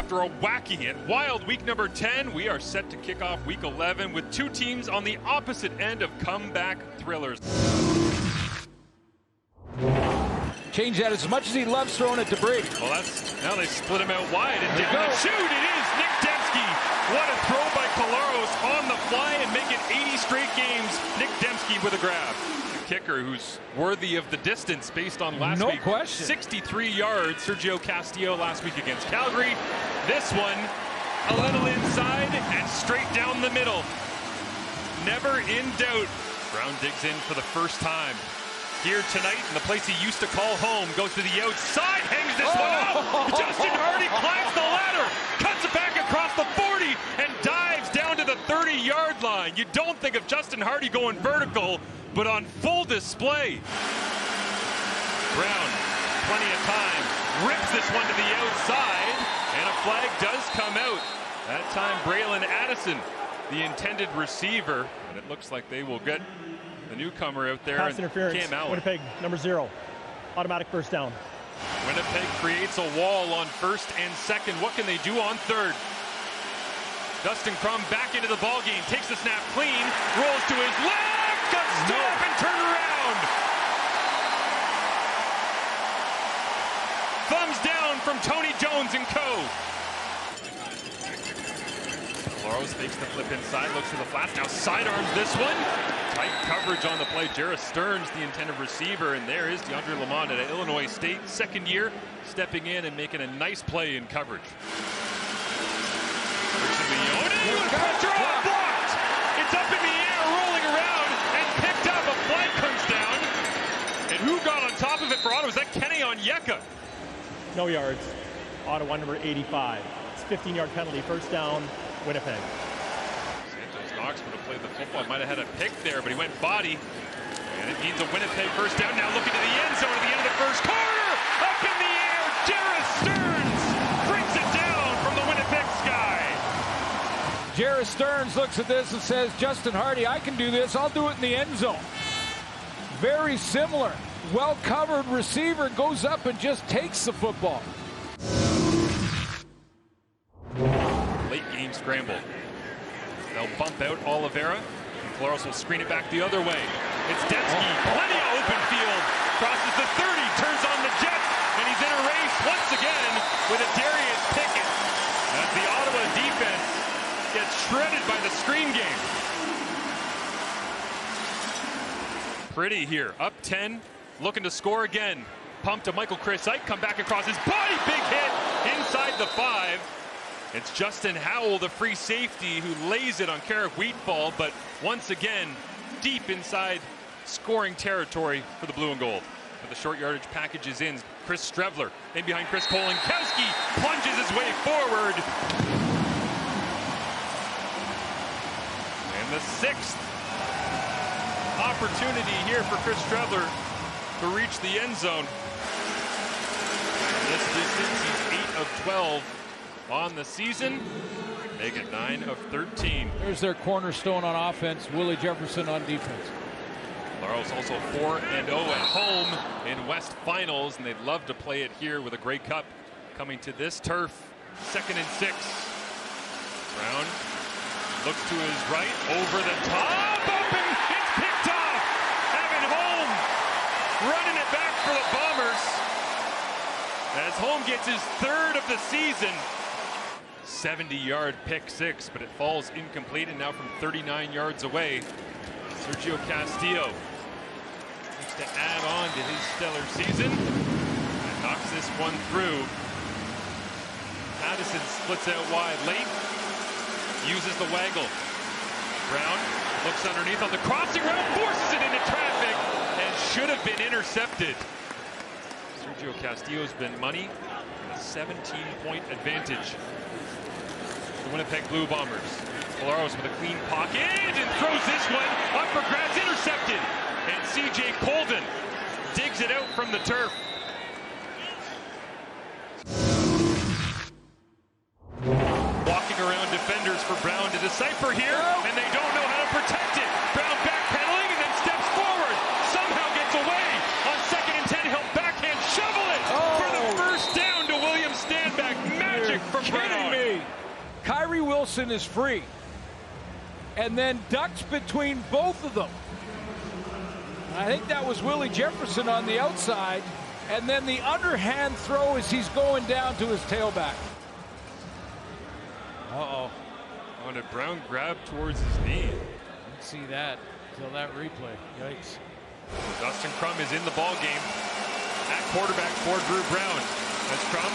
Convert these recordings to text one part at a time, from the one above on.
After a wacky and wild week number 10, we are set to kick off week 11 with two teams on the opposite end of comeback thrillers. Change that as much as he loves throwing it to Brady. Well, now they split him out wide and down the shoot. It is Nick Dembski. What a throw by Collaros on the fly and make it 80 straight games. Nick Dembski with a grab. The kicker who's worthy of the distance based on last week. No question. 63 yards. Sergio Castillo last week against Calgary. This one a little inside and straight down the middle. Never in doubt. Brown digs in for the first time here tonight in the place he used to call home. Goes to the outside, hangs this one out. Justin Hardy climbs the ladder, cuts it back across the 40 and dives down to the 30-yard line. You don't think of Justin Hardy going vertical, but on full display. Brown, plenty of time, rips this one to the outside, and a flag does come out. That time Braylon Addison, the intended receiver, and it looks like they will get the newcomer out there. Pass interference. Cam Allen. Winnipeg, number 0. Automatic first down. Winnipeg creates a wall on first and second. What can they do on third? Dustin Crum back into the ball game. Takes the snap clean. Rolls to his left. Got stood up and turned around. Thumbs down from Tony Jones and co. Collaros fakes the flip inside. Looks to the flats. Now sidearms this one. Tight coverage on the play. Jarrett Stearns, the intended receiver, and there is DeAndre Lamont at Illinois State, second year, stepping in and making a nice play in coverage. Pressure on, blocked! It's up in the air, rolling around, and picked up. A flag comes down, and who got on top of it for Ottawa? Was that Kenny Onyeka? No yards. Ottawa, number 85. It's a 15-yard penalty. First down, Winnipeg. Knox would have played the football. Might have had a pick there, but he went body. And it means a Winnipeg first down. Now looking to the end zone at the end of the first quarter. Up in the air, Jarrett Stearns brings it down from the Winnipeg sky. Jarrett Stearns looks at this and says, Justin Hardy, I can do this. I'll do it in the end zone. Very similar. Well-covered receiver goes up and just takes the football. Late game scramble. They'll bump out Oliveira, and Collaros will screen it back the other way. It's Dembski, plenty of open field, crosses the 30, turns on the jet, and he's in a race once again with a Darius Pickett. As the Ottawa defense gets shredded by the screen game. Pretty here, up 10, looking to score again. Pump to Michael Chris Ike, come back across his body, big hit inside the 5. It's Justin Howell, the free safety, who lays it on Carrick Wheatfall, but once again, deep inside scoring territory for the blue and gold. But the short yardage package is in. Chris Strevler in behind Chris Kolinkowski, plunges his way forward. And the 6th opportunity here for Chris Strevler to reach the end zone. This distance, he's 8 of 12. On the season, make it 9 of 13. There's their cornerstone on offense, Willie Jefferson on defense. Collaros also 4-0 at home in West Finals, and they'd love to play it here with a Grey Cup coming to this turf. 2nd and 6. Brown looks to his right, over the top, up and it's picked off. Evan Holm running it back for the Bombers. As Holm gets his 3rd of the season. 70-yard pick 6, but it falls incomplete, and now from 39 yards away, Sergio Castillo needs to add on to his stellar season and knocks this one through. Addison splits out wide late, uses the waggle. Brown looks underneath on the crossing route, forces it into traffic, and should have been intercepted. Sergio Castillo's been money, a 17-point advantage. The Winnipeg Blue Bombers. Collaros with a clean pocket and throws this one up for grabs, intercepted. And CJ Colden digs it out from the turf. Walking around defenders for Brown to decipher here, and they don't know how to protect it. Brown backpedaling and then steps forward. Somehow gets away. On 2nd and 10, he'll backhand shovel it for the first down to William Stanback. Magic from Brown. Wilson is free and then ducks between both of them. I think that was Willie Jefferson on the outside, and then the underhand throw as he's going down to his tailback. Oh, did Brown grab towards his knee? Didn't see that until that replay. Yikes. Dustin Crum is in the ball game at quarterback for Dru Brown. As Crum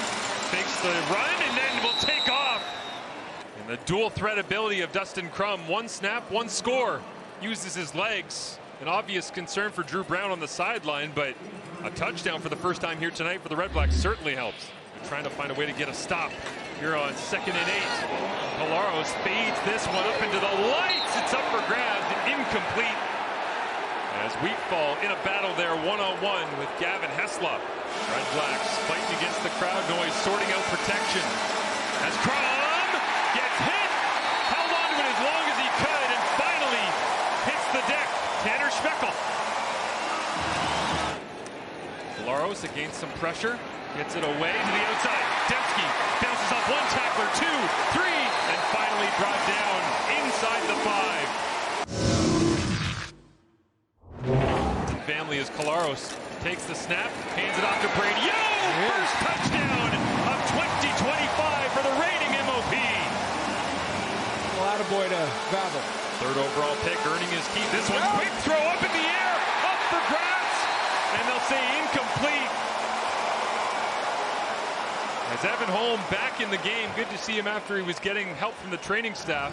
fakes the run and then will take off. And the dual threat ability of Dustin Crum, one snap, one score, uses his legs. An obvious concern for Dru Brown on the sideline, but a touchdown for the first time here tonight for the Redblacks certainly helps. They're trying to find a way to get a stop here on 2nd and 8. Collaros fades this one up into the lights. It's up for grabs, incomplete. As Wheatfall in a battle there one-on-one with Gavin Heslop. Redblacks fighting against the crowd noise, sorting out protection. As Crum gets hit, held on to it as long as he could, and finally hits the deck. Tanner Schmeckel. Collaros against some pressure, gets it away to the outside. Dembski bounces off one tackler, 2, 3, and finally brought down inside the 5. Family as Collaros takes the snap, hands it off to Brady. First touchdown of 2025 for the reigning MOP. Well, attaboy to Babel. 3rd overall pick, earning his keep. This one, quick throw up in the air, up for grabs, and they'll say incomplete. As Evan Holm back in the game, good to see him after he was getting help from the training staff.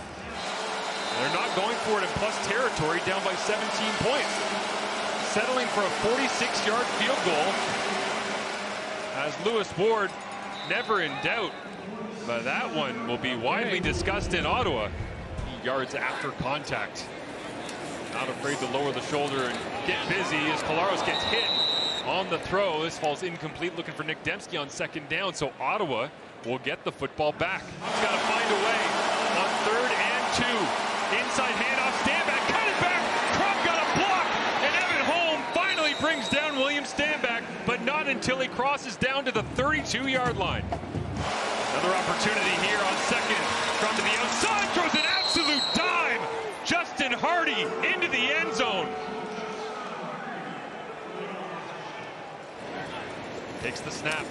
They're not going for it in plus territory, down by 17 points. Settling for a 46-yard field goal. As Lewis Ward, never in doubt, but that one will be widely discussed in Ottawa. Yards after contact. Not afraid to lower the shoulder and get busy as Collaros gets hit on the throw. This falls incomplete, looking for Nick Dembski on 2nd down, so Ottawa will get the football back. He's got to find a way on 3rd and 2. Inside handoff, Stanback, cut it back. Crum got a block, and Evan Holm finally brings down William Stanback, but not until he crosses down to the 32-yard line. Another opportunity here on 2nd. Crum to the outside, throws an absolute dime. Justin Hardy into the end zone. Takes the snap.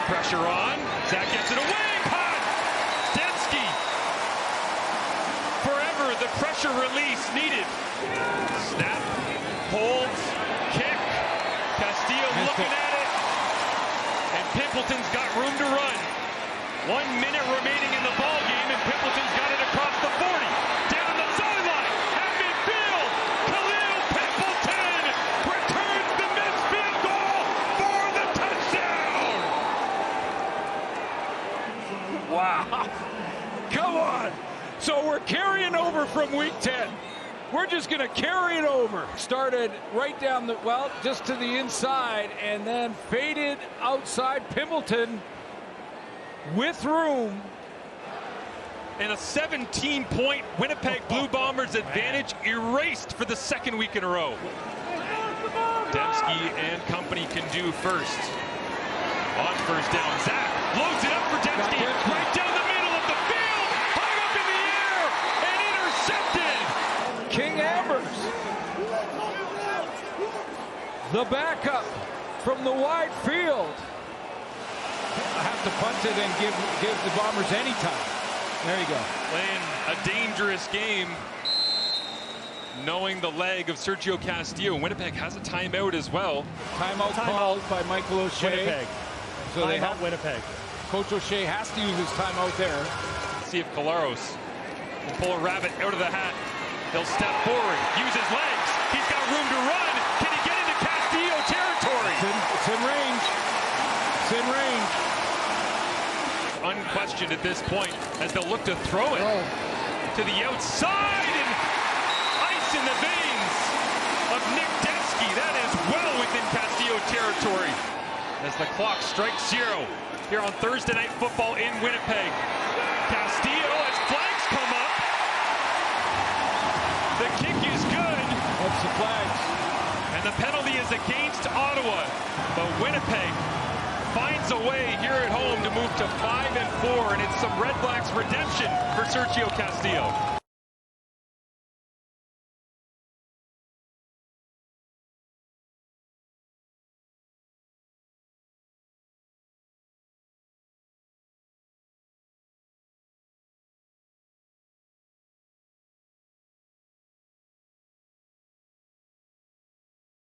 Pressure on. Zach gets it away. Caught. Dembski. Forever the pressure release needed. Snap. Holds. Kick. Castillo looking at it. And Pimpleton's got room to run. 1 minute remaining in the ball game, and Pimpleton's got it across the 40. Down the sideline. At midfield. Khalil Pimpleton returns the missed field goal for the touchdown. Wow. Come on. So we're carrying over from week 10. We're just going to carry it over. Started right down the, well, just to the inside, and then faded outside. Pimpleton with room. And a 17-point Winnipeg Blue Bombers advantage erased for the 2nd week in a row. Dembski and company can do first. On 1st down, Zach loads it up for Dembski. Right down the middle of the field. Hung up in the air and intercepted. King Ambers, the backup from the wide field. I have to punt it and give the Bombers any time. There you go. Playing a dangerous game, knowing the leg of Sergio Castillo. Winnipeg has a timeout as well. Timeout called by Michael O'Shea. Winnipeg. So they have Winnipeg. Coach O'Shea has to use his timeout there. Let's see if Collaros can pull a rabbit out of the hat. He'll step forward, use his legs. He's got room to run. Can he get into Castillo territory? It's in range. It's in range. Unquestioned at this point as they'll look to throw it to the outside, and ice in the veins of Nick Dembski. That is well within Castillo territory as the clock strikes 0 here on Thursday Night Football in Winnipeg. Castillo, as flags come up, the kick is good. That's the flags. And the penalty is against Ottawa, but Winnipeg finds a way here at home to move to 5-4, and it's some Redblacks redemption for Sergio Castillo.